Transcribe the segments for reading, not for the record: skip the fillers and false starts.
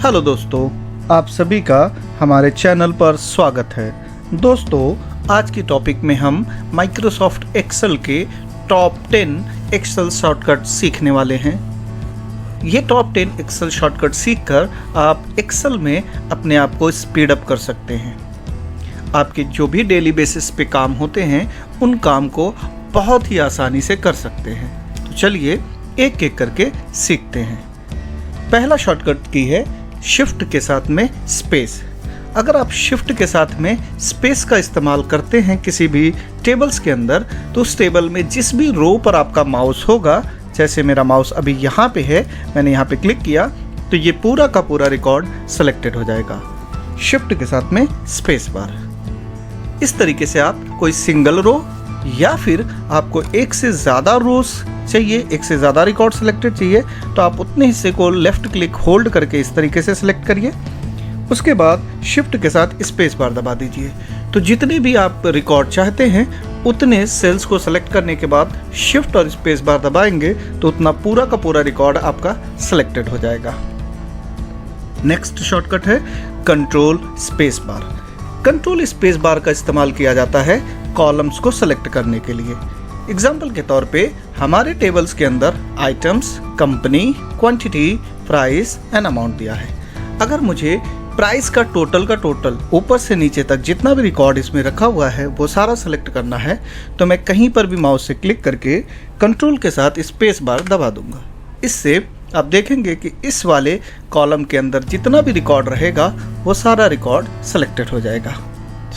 Hello दोस्तों, आप सभी का हमारे चैनल पर स्वागत है। दोस्तों, आज की टॉपिक में हम माइक्रोसॉफ्ट एक्सेल के टॉप 10 एक्सेल शॉर्टकट सीखने वाले हैं। ये टॉप 10 एक्सेल शॉर्टकट सीखकर आप एक्सेल में अपने आप को स्पीड अप कर सकते हैं। आपके जो भी डेली बेसिस पे काम होते हैं उन काम को बहुत ही आसानी से कर सकते हैं। तो चलिए एक एक करके सीखते हैं। पहला शॉर्टकट की है शिफ्ट के साथ में स्पेस। अगर आप शिफ्ट के साथ में स्पेस का इस्तेमाल करते हैं किसी भी टेबल्स के अंदर, तो उस टेबल में जिस भी रो पर आपका माउस होगा, जैसे मेरा माउस अभी यहाँ पे है, मैंने यहाँ पे क्लिक किया तो ये पूरा का पूरा रिकॉर्ड सेलेक्टेड हो जाएगा शिफ्ट के साथ में स्पेस बार। इस तरीके से आप कोई सिंगल रो या फिर आपको एक से ज़्यादा रोज चाहिए, एक से ज़्यादा रिकॉर्ड सिलेक्टेड चाहिए, तो आप उतने हिस्से को लेफ़्ट क्लिक होल्ड करके इस तरीके से सिलेक्ट करिए। उसके बाद शिफ्ट के साथ स्पेस बार दबा दीजिए। तो जितने भी आप रिकॉर्ड चाहते हैं उतने सेल्स को सेलेक्ट करने के बाद शिफ्ट और स्पेस बार दबाएंगे तो उतना पूरा का पूरा रिकॉर्ड आपका सिलेक्टेड हो जाएगा। नेक्स्ट शॉर्टकट है control space bar. Control space bar का इस्तेमाल किया जाता है कॉलम्स को सेलेक्ट करने के लिए। एग्जाम्पल के तौर पे हमारे टेबल्स के अंदर items, company, quantity, price and amount दिया है। अगर मुझे प्राइस का टोटल ऊपर से नीचे तक जितना भी रिकॉर्ड इसमें रखा हुआ है वो सारा सेलेक्ट करना है, तो मैं कहीं पर भी माउस से क्लिक करके कंट्रोल के साथ स्पेस बार दबा दूंगा। इससे आप देखेंगे कि इस वाले कॉलम के अंदर जितना भी रिकॉर्ड रहेगा वो सारा रिकॉर्ड सेलेक्टेड हो जाएगा।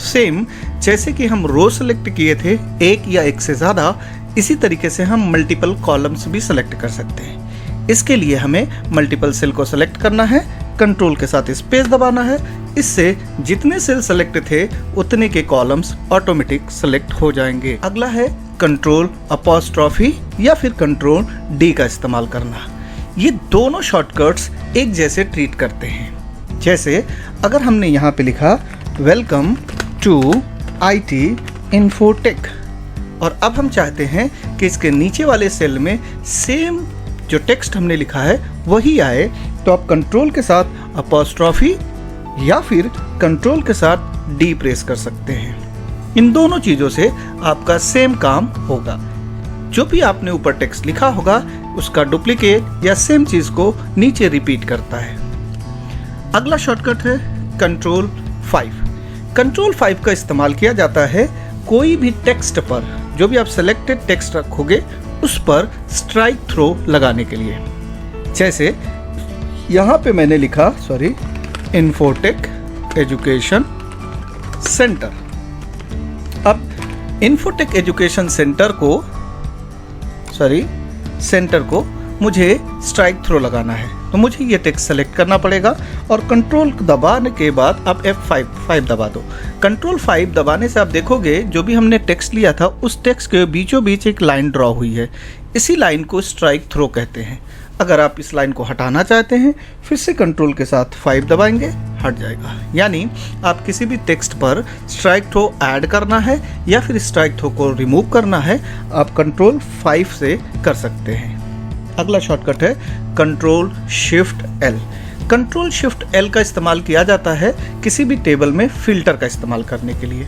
सेम जैसे कि हम रो सेलेक्ट किए थे एक या एक से ज़्यादा, इसी तरीके से हम मल्टीपल कॉलम्स भी सेलेक्ट कर सकते हैं। इसके लिए हमें मल्टीपल सेल को सेलेक्ट करना है, कंट्रोल के साथ स्पेस दबाना है। इससे जितने सेल सेलेक्ट थे उतने के कॉलम्स ऑटोमेटिक सेलेक्ट हो जाएंगे। अगला है कंट्रोल अपॉस्ट्रॉफी या फिर कंट्रोल डी का इस्तेमाल करना। ये दोनों शॉर्टकट्स एक जैसे ट्रीट करते हैं। जैसे अगर हमने यहाँ पे लिखा वेलकम टू IT इन्फोटेक और अब हम चाहते हैं कि इसके नीचे वाले सेल में सेम जो टेक्स्ट हमने लिखा है वही आए, तो आप कंट्रोल के साथ अपॉस्ट्रॉफी या फिर कंट्रोल के साथ डी प्रेस कर सकते हैं। इन दोनों चीज़ों से आपका सेम काम होगा। जो भी आपने ऊपर टेक्स्ट लिखा होगा उसका डुप्लीकेट या सेम चीज़ को नीचे रिपीट करता है। अगला शॉर्टकट है कंट्रोल 5। कंट्रोल 5 का इस्तेमाल किया जाता है कोई भी टेक्स्ट पर, जो भी आप सेलेक्टेड टेक्स्ट रखोगे उस पर स्ट्राइक थ्रो लगाने के लिए। जैसे यहाँ पे मैंने लिखा इन्फोटेक एजुकेशन सेंटर। अब इन्फोटेक एजुकेशन सेंटर को मुझे स्ट्राइक थ्रो लगाना है, तो मुझे ये टेक्स्ट सेलेक्ट करना पड़ेगा और कंट्रोल दबाने के बाद आप F5 दबा दो। कंट्रोल 5 दबाने से आप देखोगे जो भी हमने टेक्स्ट लिया था उस टेक्स्ट के बीचों बीच एक लाइन ड्रॉ हुई है। इसी लाइन को स्ट्राइक थ्रो कहते हैं। अगर आप इस लाइन को हटाना चाहते हैं फिर से कंट्रोल के साथ 5 दबाएंगे, हट जाएगा। यानी आप किसी भी टेक्स्ट पर स्ट्राइक थ्रो ऐड करना है या फिर स्ट्राइक थ्रो को रिमूव करना है, आप कंट्रोल 5 से कर सकते हैं। अगला शॉर्टकट है control shift L। Control shift L का इस्तेमाल किया जाता है किसी भी टेबल में फिल्टर का इस्तेमाल करने के लिए।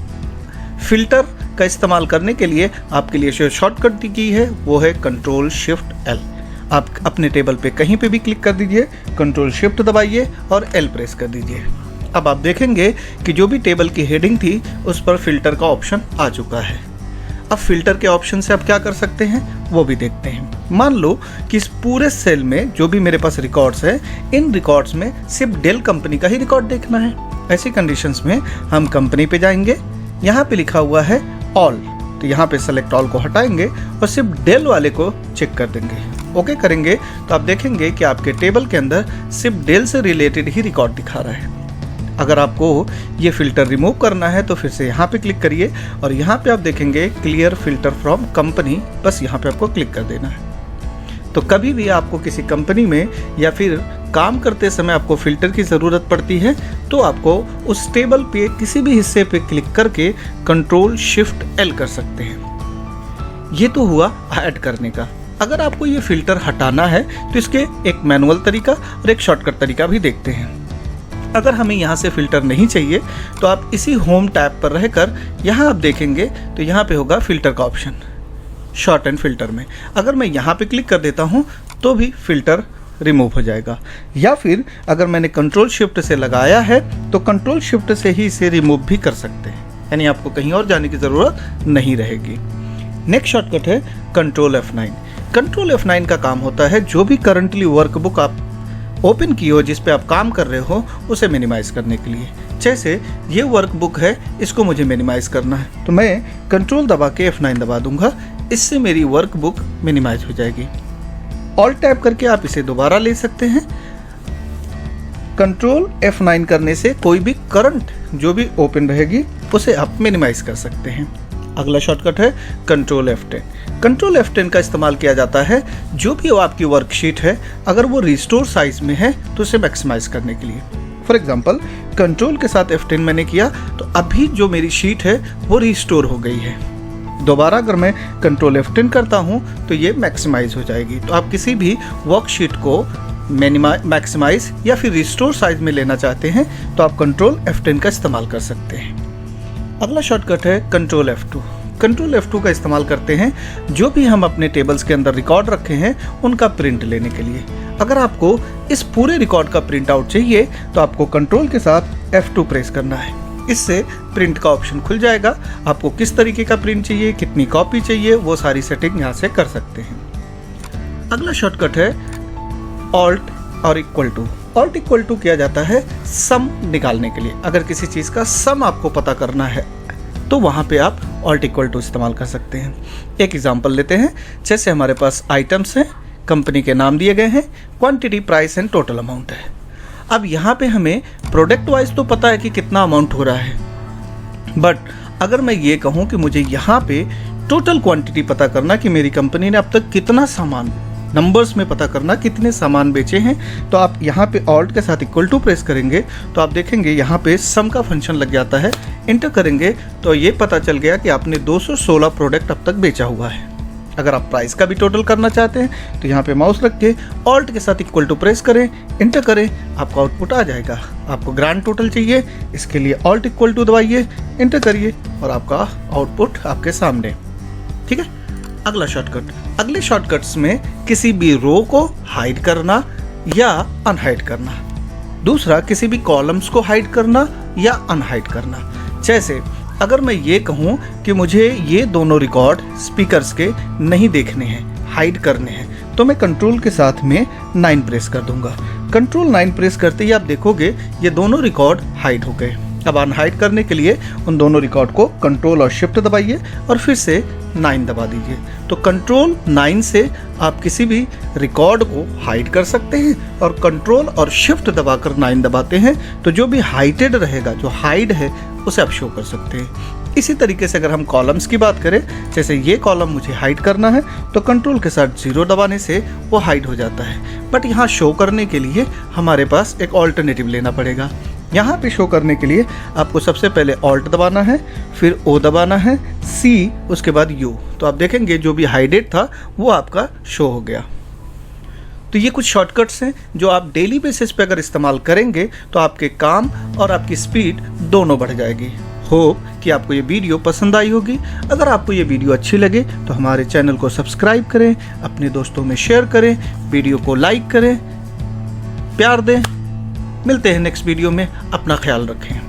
फिल्टर का इस्तेमाल करने के लिए आपके लिए जो शॉर्टकट की है वो है कंट्रोल शिफ्ट L। आप अपने टेबल पे कहीं पे भी क्लिक कर दीजिए, कंट्रोल शिफ्ट दबाइए और L प्रेस कर दीजिए। अब आप देखेंगे कि जो भी टेबल की हेडिंग थी उस पर फिल्टर का ऑप्शन आ चुका है। अब फिल्टर के ऑप्शन से आप क्या कर सकते हैं वो भी देखते हैं। मान लो कि इस पूरे सेल में जो भी मेरे पास रिकॉर्ड्स है, इन रिकॉर्ड्स में सिर्फ डेल कंपनी का ही रिकॉर्ड देखना है। ऐसी कंडीशंस में हम कंपनी पे जाएंगे, यहाँ पे लिखा हुआ है ऑल, तो यहाँ पे सेलेक्ट ऑल को हटाएंगे और सिर्फ डेल वाले को चेक कर देंगे। ओके करेंगे तो आप देखेंगे कि आपके टेबल के अंदर सिर्फ डेल से रिलेटेड ही रिकॉर्ड दिखा रहा है। अगर आपको ये फिल्टर रिमूव करना है तो फिर से यहाँ पे क्लिक करिए और यहाँ पे आप देखेंगे क्लियर फिल्टर फ्रॉम कंपनी, बस यहाँ पे आपको क्लिक कर देना है। तो कभी भी आपको किसी कंपनी में या फिर काम करते समय आपको फिल्टर की ज़रूरत पड़ती है तो आपको उस टेबल पे किसी भी हिस्से पे क्लिक करके कंट्रोल शिफ्ट L कर सकते हैं। ये तो हुआ ऐड करने का। अगर आपको ये फिल्टर हटाना है तो इसके एक मैनुअल तरीका और एक शॉर्टकट तरीका भी देखते हैं। अगर हमें यहाँ से फ़िल्टर नहीं चाहिए तो आप इसी होम टैब पर रहकर यहाँ आप देखेंगे तो यहाँ पे होगा फ़िल्टर का ऑप्शन शॉर्ट एंड फिल्टर में। अगर मैं यहाँ पे क्लिक कर देता हूँ तो भी फ़िल्टर रिमूव हो जाएगा, या फिर अगर मैंने कंट्रोल शिफ्ट से लगाया है तो कंट्रोल शिफ्ट से ही इसे रिमूव भी कर सकते हैं, यानी आपको कहीं और जाने की ज़रूरत नहीं रहेगी। नेक्स्ट शॉर्टकट है कंट्रोल F9। कंट्रोल F9 का काम होता है जो भी करंटली वर्कबुक आप ओपन की हो, जिस पे आप काम कर रहे हो, उसे मिनिमाइज़ करने के लिए। जैसे ये वर्कबुक है, इसको मुझे मिनिमाइज़ करना है तो मैं कंट्रोल दबा के F9 दबा दूंगा, इससे मेरी वर्कबुक मिनिमाइज हो जाएगी। ऑल्ट टैप करके आप इसे दोबारा ले सकते हैं। कंट्रोल F9 करने से कोई भी करंट जो भी ओपन रहेगी उसे आप मिनिमाइज कर सकते हैं। अगला शॉर्टकट है कंट्रोल F10। कंट्रोल F10 का इस्तेमाल किया जाता है जो भी आपकी वर्कशीट है, अगर वो रिस्टोर साइज में है तो उसे मैक्सिमाइज करने के लिए। फॉर एग्जाम्पल कंट्रोल के साथ F10 मैंने किया तो अभी जो मेरी शीट है वो रिस्टोर हो गई है। दोबारा अगर मैं कंट्रोल F10 करता हूँ तो ये मैक्सिमाइज हो जाएगी। तो आप किसी भी वर्कशीट को मैक्सिमाइज या फिर रिस्टोर साइज में लेना चाहते हैं तो आप कंट्रोल F10 का इस्तेमाल कर सकते हैं। अगला शॉर्टकट है कंट्रोल F2। कंट्रोल F2 का इस्तेमाल करते हैं जो भी हम अपने टेबल्स के अंदर रिकॉर्ड रखे हैं उनका प्रिंट लेने के लिए। अगर आपको इस पूरे रिकॉर्ड का प्रिंट आउट चाहिए तो आपको कंट्रोल के साथ F2 प्रेस करना है, इससे प्रिंट का ऑप्शन खुल जाएगा। आपको किस तरीके का प्रिंट चाहिए, कितनी कॉपी चाहिए, वो सारी सेटिंग यहाँ से कर सकते हैं। अगला शॉर्टकट है ऑल्ट और equal to. Alt equal to किया जाता है सम निकालने के लिए। अगर किसी चीज़ का सम आपको पता करना है तो वहाँ पे आप ऑल्ट इक्वल टू इस्तेमाल कर सकते हैं। एक एग्जांपल लेते हैं। जैसे हमारे पास आइटम्स हैं, कंपनी के नाम दिए गए हैं, quantity, price and total amount है। अब यहाँ पे हमें प्रोडक्ट वाइज तो पता है कि कितना अमाउंट हो रहा है, बट अगर मैं ये कहूँ कि मुझे यहाँ पे टोटल क्वांटिटी पता करना कि मेरी कंपनी ने अब तक कितना सामान, नंबर्स में पता करना कितने सामान बेचे हैं, तो आप यहाँ पे ऑल्ट के साथ इक्वल टू प्रेस करेंगे तो आप देखेंगे यहाँ पे सम का फंक्शन लग जाता है। इंटर करेंगे तो ये पता चल गया कि आपने 216 प्रोडक्ट अब तक बेचा हुआ है। अगर आप प्राइस का भी टोटल करना चाहते हैं तो यहाँ पे माउस रख के ऑल्ट के साथ इक्वल टू प्रेस करें, इंटर करें, आपका आउटपुट आ जाएगा। आपको ग्रांड टोटल चाहिए, इसके लिए ऑल्ट इक्वल टू दबाइए, इंटर करिए और आपका आउटपुट आपके सामने। ठीक है। अगला शॉर्टकट, अगले शॉर्टकट्स में किसी भी रो को हाइड करना या अनहाइड करना, दूसरा किसी भी कॉलम्स को हाइड करना या अनहाइड करना। जैसे अगर मैं ये कहूँ कि मुझे ये दोनों रिकॉर्ड स्पीकर्स के नहीं देखने हैं, हाइड करने हैं, तो मैं कंट्रोल के साथ में 9 प्रेस कर दूंगा। कंट्रोल 9 प्रेस करते ही आप देखोगे ये दोनों रिकॉर्ड हाइड हो गए। अब अनहाइड करने के लिए उन दोनों रिकॉर्ड को कंट्रोल और शिफ्ट दबाइए और फिर से 9 दबा दीजिए। तो कंट्रोल 9 से आप किसी भी रिकॉर्ड को हाइड कर सकते हैं और कंट्रोल और शिफ्ट दबाकर 9 दबाते हैं तो जो भी हाइटेड रहेगा, जो हाइड है, उसे आप शो कर सकते हैं। इसी तरीके से अगर हम कॉलम्स की बात करें, जैसे ये कॉलम मुझे हाइड करना है तो कंट्रोल के साथ 0 दबाने से वो हाइड हो जाता है। बट यहाँ शो करने के लिए हमारे पास एक ऑल्टरनेटिव लेना पड़ेगा। यहाँ पे शो करने के लिए आपको सबसे पहले ऑल्ट दबाना है, फिर ओ दबाना है, सी, उसके बाद यू। तो आप देखेंगे जो भी हाइडेड था वो आपका शो हो गया। तो ये कुछ शॉर्टकट्स हैं जो आप डेली बेसिस पे अगर इस्तेमाल करेंगे तो आपके काम और आपकी स्पीड दोनों बढ़ जाएगी। होप कि आपको ये वीडियो पसंद आई होगी। अगर आपको ये वीडियो अच्छी लगे तो हमारे चैनल को सब्सक्राइब करें, अपने दोस्तों में शेयर करें, वीडियो को लाइक करें, प्यार दें। मिलते हैं नेक्स्ट वीडियो में। अपना ख्याल रखें।